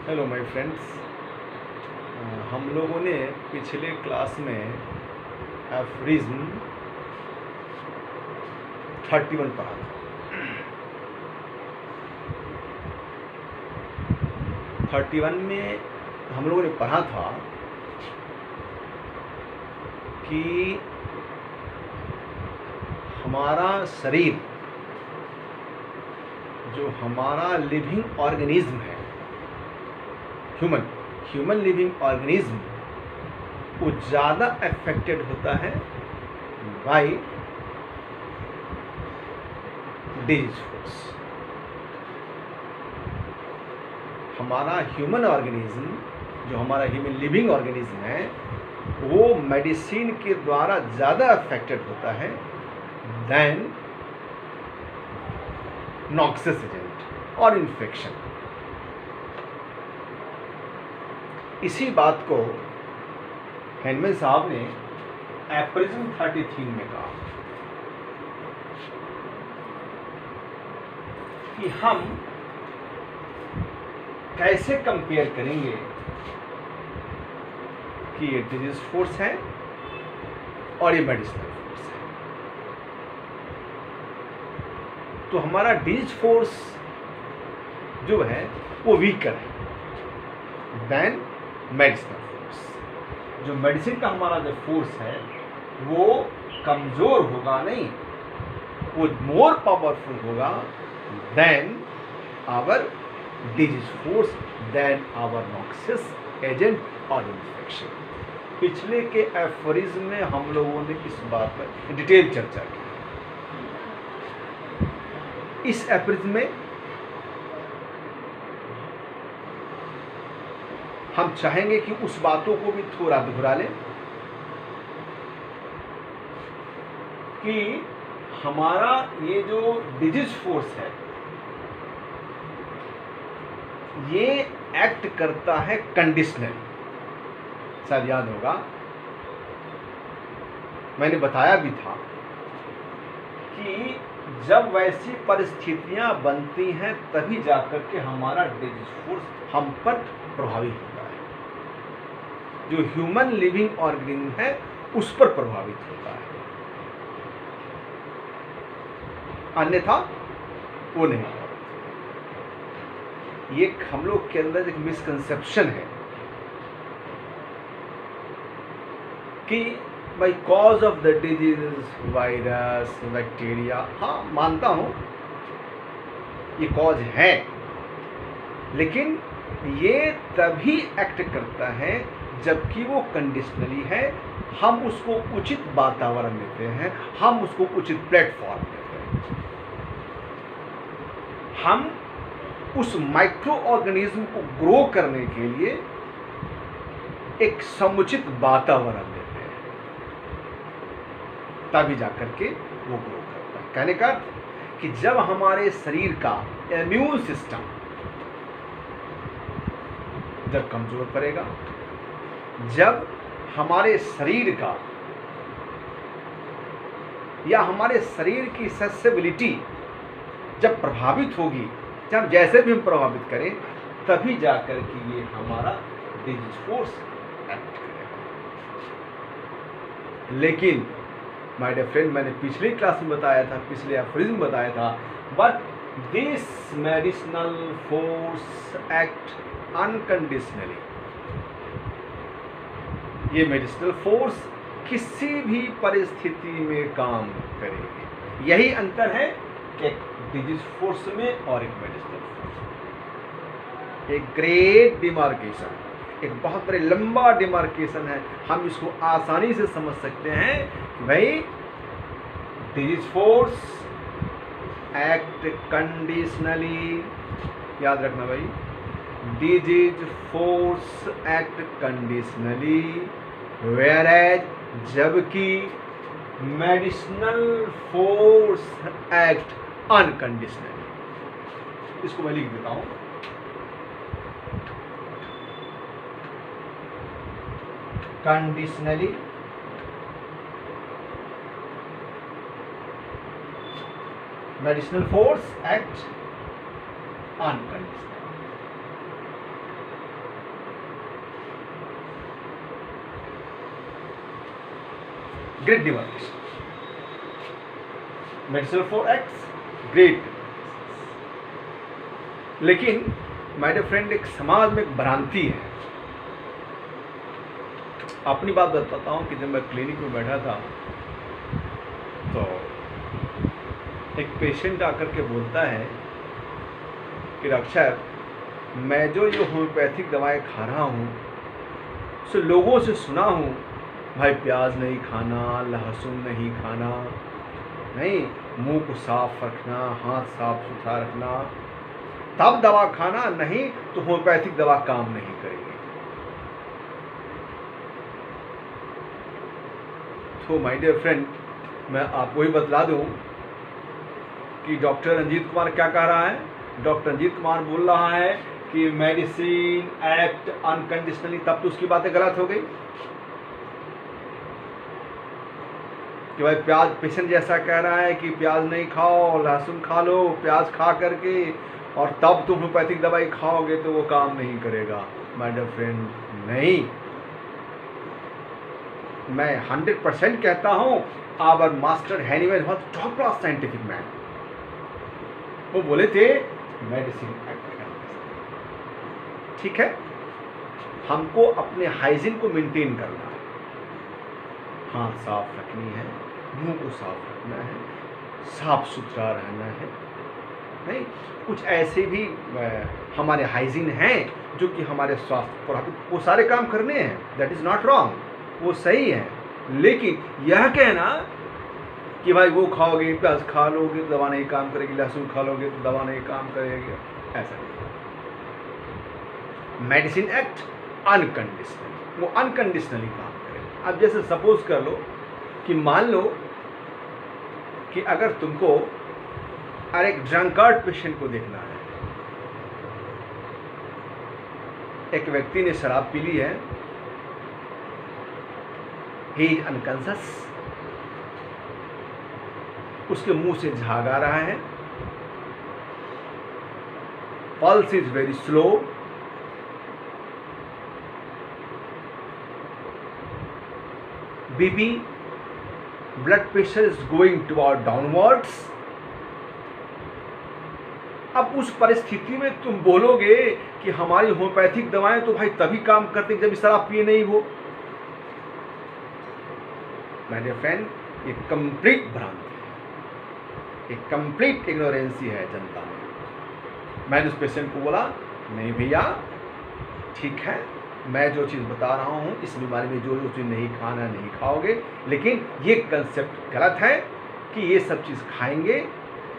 Hello my friends. हम लोगों ने पिछले क्लास में एफरिज्म 31 पढ़ा था। 31 में हम लोगों ने पढ़ा था कि हमारा शरीर जो हमारा लिविंग ऑर्गेनिज्म है, ह्यूमन लिविंग ऑर्गेनिज्म, वो ज़्यादा अफेक्टेड होता है बाय डिजीज फोर्स। हमारा ह्यूमन ऑर्गेनिज्म, जो हमारा ह्यूमन लिविंग ऑर्गेनिज्म है, वो मेडिसिन के द्वारा ज़्यादा अफेक्टेड होता है देन नॉक्सियस एजेंट और इन्फेक्शन। इसी बात को हैनमैन साहब ने एफरिज्म 33 में कहा कि हम कैसे कंपेयर करेंगे कि ये डिजीज फोर्स है और ये मेडिसिनल फोर्स है। तो हमारा डिजीज फोर्स जो है वो वीकर है देन मेडिसिनल फोर्स। जो मेडिसिन का हमारा जो फोर्स है वो कमजोर होगा नहीं, वो मोर पावरफुल होगा then our disease force, then our noxious agent और इन्फेक्शन। पिछले के एफरिज्म में हम लोगों ने इस बात पर डिटेल चर्चा की। इस एफरिज्म में हम चाहेंगे कि उस बातों को भी थोड़ा दोहरा लें कि हमारा ये जो डिजीज फोर्स है ये एक्ट करता है कंडीशनली। शायद याद होगा मैंने बताया भी था कि जब वैसी परिस्थितियां बनती हैं तभी जाकर के हमारा डिजीज फोर्स हम पर प्रभावी होता है। जो ह्यूमन लिविंग ऑर्गेनिज्म है उस पर प्रभावित होता है, अन्यथा वो नहीं। ये हम लोग के अंदर एक मिसकंसेप्शन है कि by cause of the disease, virus, bacteria, हाँ मानता हूं ये कॉज है, लेकिन ये तभी एक्ट करता है जबकि वो कंडीशनली है। हम उसको उचित वातावरण देते हैं, हम उसको उचित प्लेटफॉर्म देते हैं, हम उस माइक्रो ऑर्गेनिज्म को ग्रो करने के लिए एक समुचित वातावरण देते हैं, तभी जाकर के वो ग्रो करता है। कहने का अर्थ कि जब हमारे शरीर का इम्यून सिस्टम जब कमजोर पड़ेगा, जब हमारे शरीर का या हमारे शरीर की ससेबिलिटी जब प्रभावित होगी, जब जैसे भी हम प्रभावित करें, तभी जाकर के ये हमारा डिजीज फोर्स एक्ट करेगा। लेकिन माय डियर फ्रेंड, मैंने पिछली क्लास में बताया था, पिछले एफरिज्म बताया था, but this medicinal force act unconditionally. ये मेडिसिनल फोर्स किसी भी परिस्थिति में काम करेगी। यही अंतर है एक डिजीज फोर्स में और एक मेडिसिनल फोर्स में। एक ग्रेट डिमार्केशन, एक बहुत बड़े लंबा डिमार्केशन है। हम इसको आसानी से समझ सकते हैं कि भाई डिजीज फोर्स एक्ट कंडीशनली, याद रखना भाई, disease force act conditionally, whereas जबकि मेडिसिनल फोर्स एक्ट अनकंडीशनली। इसको मैं लिख देता हूं, conditionally medicinal force act unconditionally. Great demarcation, medicinal for acts, great. लेकिन माय डियर फ्रेंड, एक समाज में एक भ्रांति है। अपनी बात बताता हूँ कि जब मैं क्लिनिक में बैठा था तो एक पेशेंट आकर के बोलता है कि डॉक्टर साहब, मैं जो ये होम्योपैथिक दवाएं खा रहा हूँ, उसे लोगों से सुना हूँ, भाई प्याज नहीं खाना, लहसुन नहीं खाना, नहीं, मुंह को साफ रखना, हाथ साफ सुथरा रखना, तब दवा खाना, नहीं तो होम्योपैथिक दवा काम नहीं करेगी। तो माय डियर फ्रेंड, मैं आपको ही बतला दूं कि डॉक्टर रंजीत कुमार क्या कह रहा है। डॉक्टर रंजीत कुमार बोल रहा है कि मेडिसिन एक्ट अनकंडीशनली, तब तो उसकी बातें गलत हो गई कि भाई प्याज, पेशेंट जैसा कह रहा है कि प्याज नहीं खाओ, लहसुन खा लो, प्याज खा करके और तब तुम होम्योपैथिक दवाई खाओगे तो वो काम नहीं करेगा। माय डियर फ्रेंड, नहीं, मैं 100% कहता हूँ, our master Hahnemann was top class scientific man. वो बोले थे मेडिसिन एक्ट, ठीक है, हमको अपने हाइजीन को मेंटेन करना है, हाथ साफ रखनी है, मुंह को साफ रखना है, साफ सुथरा रहना है, नहीं कुछ ऐसे भी हमारे हाइजीन हैं जो कि हमारे स्वास्थ्य पर, वो सारे काम करने हैं, दैट इज़ नॉट रॉन्ग, वो सही है। लेकिन यह कहना कि भाई वो खाओगे, प्याज खा लोगे तो दवा नहीं काम करेगी, लहसुन खा लोगे तो दवा नहीं काम करेगी, ऐसा नहीं। मेडिसिन एक्ट अनकंडीशनल, वो अनकंडीशनली काम करेगा। अब जैसे सपोज कर लो कि मान लो कि अगर तुमको और एक ड्रंकार्ड पेशेंट को देखना है, एक व्यक्ति ने शराब पी ली है, ही इज अनकॉन्शियस, उसके मुंह से झाग आ रहा है, pulse is very slow, BP, blood pressure is going toward downwards. अब उस परिस्थिति में तुम बोलोगे कि हमारी होम्योपैथिक दवाएं तो भाई तभी काम करती जब शराब पिए नहीं वो। माय डियर फ्रेंड, ये कंप्लीट भ्रांति है, एक कंप्लीट इग्नोरेंसी है जनता में। मैंने उस पेशेंट को बोला, नहीं भैया ठीक है, मैं जो चीज़ बता रहा हूँ इस बीमारी में जो चीज़ नहीं खाना नहीं खाओगे, लेकिन ये कंसेप्ट गलत है कि ये सब चीज़ खाएंगे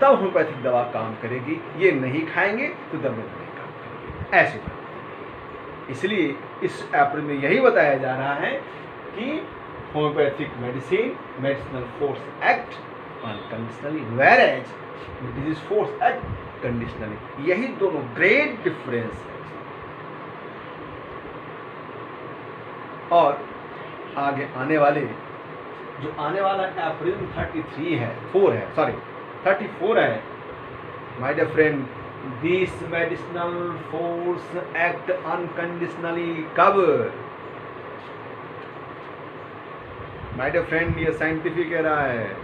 तब होम्योपैथिक दवा काम करेगी, ये नहीं खाएंगे तो दवा नहीं काम करेगी, ऐसे बात। इसलिए इस एप्रिल में यही बताया जा रहा है कि homoeopathic medicine, medicinal force act unconditionally, whereas disease force act conditionally, यही दोनों ग्रेट डिफरेंस है। और आगे आने वाले जो आने वाला अप्रैल 33 है, 4 है, सॉरी 34 है, my dear friend, this medicinal force act unconditionally कब? माय डियर फ्रेंड, ये साइंटिफिक कह रहा है,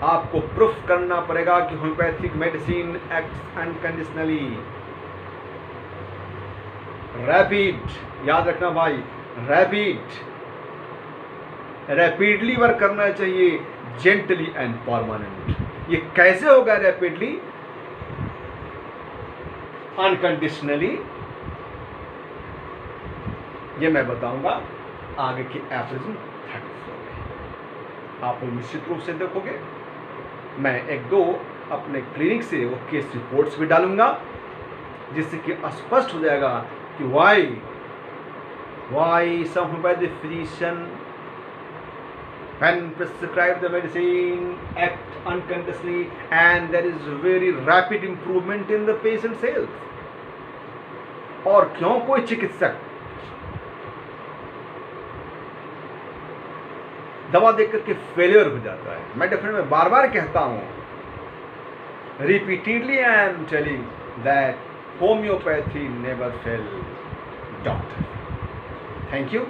आपको प्रूफ करना पड़ेगा कि homoeopathic medicine act unconditionally, rapid, याद रखना भाई, रैपिडली वर्क करना चाहिए, जेंटली एंड परमानेंट। ये कैसे होगा रैपिडली, अनकंडीशनली, ये मैं बताऊंगा आगे के एपिसोड 34 में। आप निश्चित रूप से देखोगे, मैं 1-2 अपने क्लिनिक से वो केस रिपोर्ट्स भी डालूंगा, जिससे कि स्पष्ट हो जाएगा कि why some homeopathic physician when prescribe the medicine act unconsciously and there is very rapid improvement in the patient's health, और क्यों कोई चिकित्सक दवा देकर के फेलियर हो जाता है। मैं डेफिनेटली बार बार कहता हूँ, repeatedly I am telling that homeopathy never fail doctor. Thank you.